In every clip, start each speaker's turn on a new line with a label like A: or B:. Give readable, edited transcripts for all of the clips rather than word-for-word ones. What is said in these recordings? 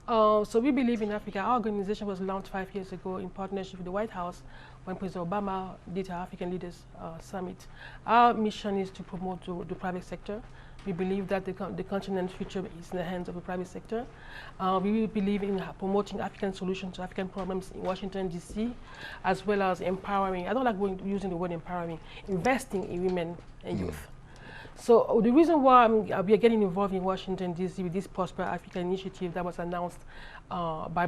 A: So we believe in Africa. Our organization was launched 5 years ago in partnership with the White House when President Obama did our African Leaders Summit. Our mission is to promote the private sector. We believe that the continent's future is in the hands of the private sector. We believe in promoting African solutions to African problems in Washington, D.C., as well as empowering, I don't like using the word empowering, investing in women and youth. So the reason why we are getting involved in Washington, D.C. with this Prosper Africa initiative that was announced by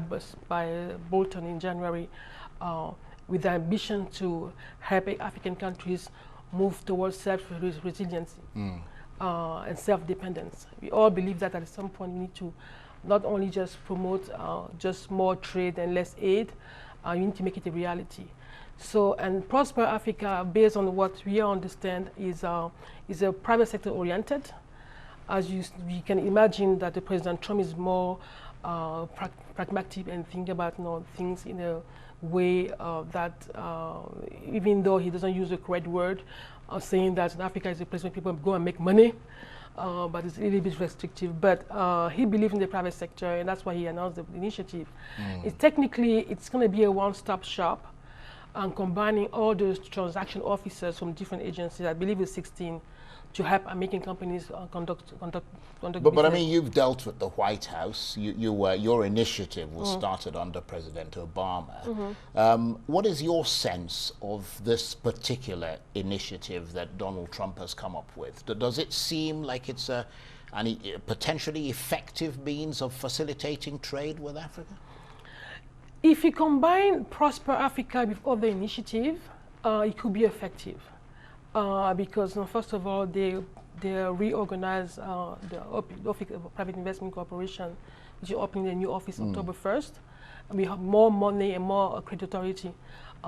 A: Bolton in January with the ambition to help African countries move towards self-resiliency and self-dependence. We all believe that at some point we need to not only just promote just more trade and less aid, you need to make it a reality. So, and Prosper Africa, based on what we understand, is a private sector oriented. As you can imagine that the President Trump is more pragmatic and think about things in a way that even though he doesn't use the correct word, saying that Africa is a place where people go and make money, but it's a little bit restrictive. But he believes in the private sector, and that's why he announced the initiative. It's going to be a one-stop shop, and combining all those transaction officers from different agencies, I believe it's 16, to help American companies conduct
B: But I mean, you've dealt with the White House. Your initiative was started under President Obama. What is your sense of this particular initiative that Donald Trump has come up with? Does it seem like it's a potentially effective means of facilitating trade with Africa?
A: If you combine Prosper Africa with other initiatives, it could be effective. Because first of all, they reorganize the Office of Private Investment Corporation, which is opening a new office October 1st. And we have more money and more credit authority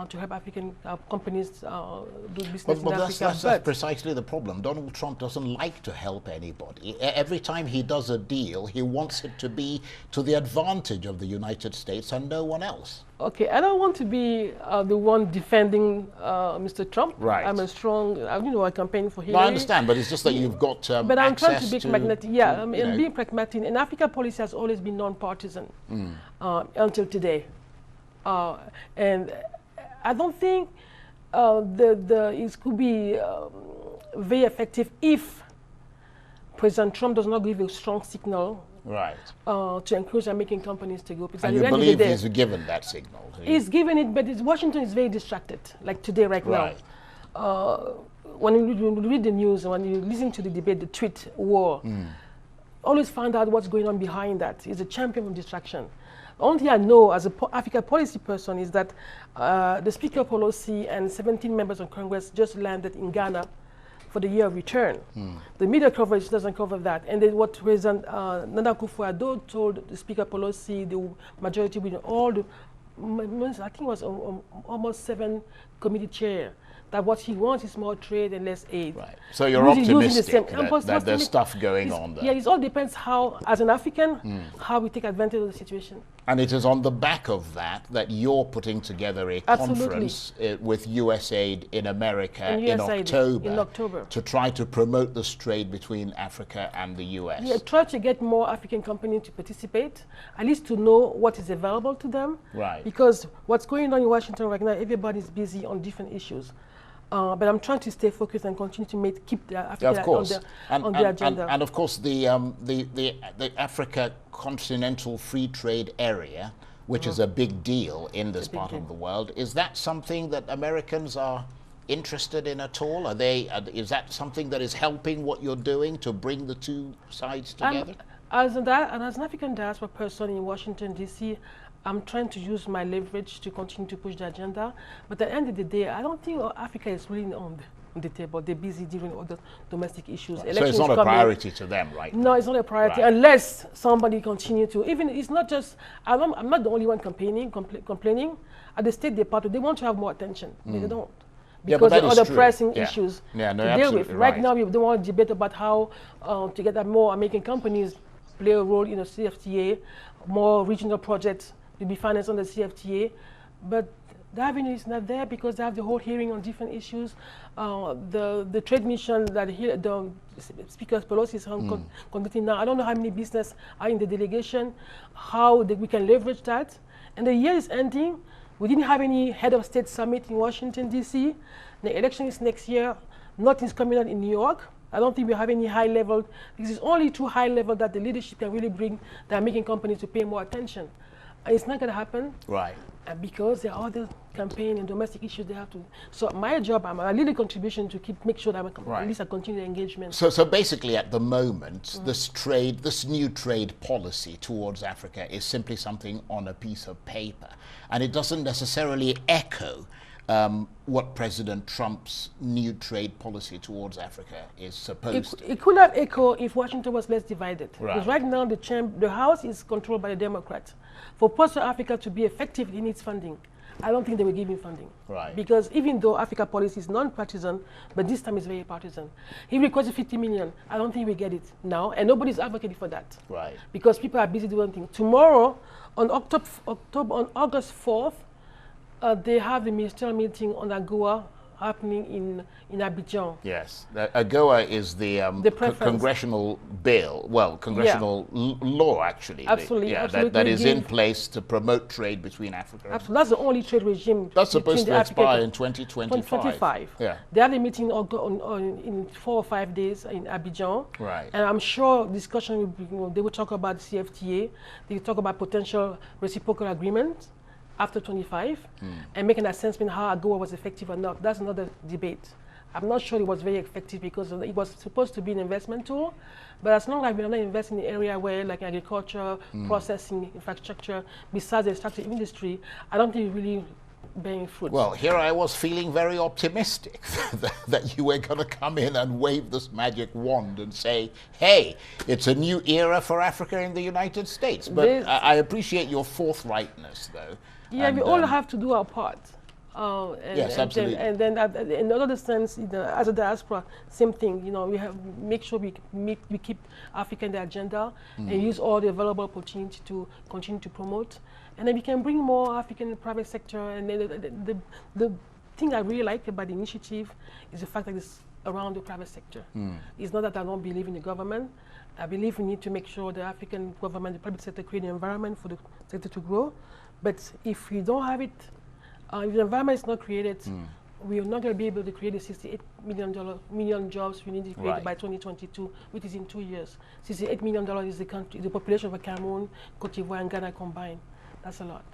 A: to help African companies do business in Africa.
B: That's precisely the problem. Donald Trump doesn't like to help anybody. Every time he does a deal, he wants it to be to the advantage of the United States and no one else.
A: Okay, I don't want to be the one defending Mr. Trump.
B: Right.
A: I'm a strong, I'm campaigning for him.
B: No, I understand, but it's just that you've got
A: but I'm trying to be pragmatic. Yeah, and being pragmatic. And Africa policy has always been non-partisan until today. And I don't think it could be very effective if President Trump does not give a strong signal to encourage American companies to go.
B: And you believe he's given that signal?
A: He's given it, but Washington is very distracted, like today, right now. When you read the news, when you listen to the debate, the tweet war, always find out what's going on behind that. He's a champion of distraction. The only thing I know as an Africa policy person is that the Speaker of Pelosi and 17 members of Congress just landed in Ghana for the year of return. The media coverage doesn't cover that. And then what President Nana Akufo-Addo told the Speaker Pelosi, the majority with all the, I think it was almost 7 committee chair, that what he wants is more trade and less aid.
B: Right. So you're optimistic that there's stuff going on there.
A: Yeah, it all depends how, as an African, how we take advantage of the situation.
B: And it is on the back of that that you're putting together a conference with USAID in America in October to try to promote this trade between Africa and the US.
A: Yeah, try to get more African companies to participate, at least to know what is available to them.
B: Right.
A: Because what's going on in Washington right now, everybody's busy on different issues. But I'm trying to stay focused and continue to keep the Africa on the agenda.
B: And of course, the Africa Continental Free Trade Area, which is a big deal in this part of the world, is that something that Americans are interested in at all? Is that something that is helping what you're doing to bring the two sides together?
A: As an African diaspora person in Washington, D.C., I'm trying to use my leverage to continue to push the agenda. But at the end of the day, I don't think Africa is really on the table. They're busy dealing with other domestic issues.
B: Right. So it's not a priority to them, right?
A: No, it's not a priority unless somebody continue to. Even it's not just, I'm not the only one complaining. At the State Department, they want to have more attention. They don't. Because of other pressing issues to deal with. Right now, we don't want to debate about how to get more American companies play a role in the CFTA, more regional projects to be financed on the CFTA. But The avenue is not there because they have the whole hearing on different issues. The trade mission that the Speaker Pelosi is conducting now, I don't know how many business are in the delegation, how we can leverage that. And the year is ending. We didn't have any head of state summit in Washington, D.C. The election is next year. Nothing's coming out in New York. I don't think we have any high level. This is only too high level that the leadership can really bring the American companies to pay more attention. And it's not going to happen.
B: Right.
A: And because there are other campaign and domestic issues they have to. So my job, I'm a little contribution to make sure that at least I continue the engagement.
B: So basically at the moment, this new trade policy towards Africa is simply something on a piece of paper. And it doesn't necessarily echo what President Trump's new trade policy towards Africa is supposed to.
A: It could have echoed if Washington was less divided.
B: Right.
A: Because right now the House is controlled by the Democrats. For Post Africa to be effective, it needs funding. I don't think they will give him funding.
B: Right.
A: Because even though Africa policy is non-partisan, but this time it's very partisan. He requested 50 million. I don't think we get it now, and nobody's advocating for that.
B: Right.
A: Because people are busy doing things. Tomorrow, on August 4th, they have the ministerial meeting on AGOA happening in Abidjan.
B: Yes, AGOA is the congressional bill, well, congressional law actually.
A: Absolutely, absolutely.
B: That is in place to promote trade between Africa.
A: Absolutely, that's the only trade regime.
B: That's supposed to expire in 2025.
A: Yeah. They have a meeting in 4 or 5 days in Abidjan.
B: Right.
A: And I'm sure discussion will be, they will talk about CFTA. They will talk about potential reciprocal agreements after 25 and make an assessment how AGOA was effective or not. That's another debate. I'm not sure it was very effective because it was supposed to be an investment tool, but as long as we're not investing in the area where like agriculture, processing, infrastructure, besides the extractive industry, I don't think it's really bearing fruit.
B: Well, here I was feeling very optimistic that you were going to come in and wave this magic wand and say, hey, it's a new era for Africa in the United States. But I appreciate your forthrightness, though.
A: Yeah, we all have to do our part.
B: Yes, absolutely.
A: And then in another sense, as a diaspora, same thing. We have make sure we keep Africa in the agenda and use all the available opportunity to continue to promote. And then we can bring more African in the private sector. And then the thing I really like about the initiative is the fact that it's around the private sector. It's not that I don't believe in the government. I believe we need to make sure the African government, the private sector, create an environment for the sector to grow. But if we don't have it, if the environment is not created, we are not going to be able to create the $68 million jobs we need to create by 2022, which is in 2 years. $68 million is the population of Cameroon, Cote d'Ivoire, and Ghana combined. That's a lot.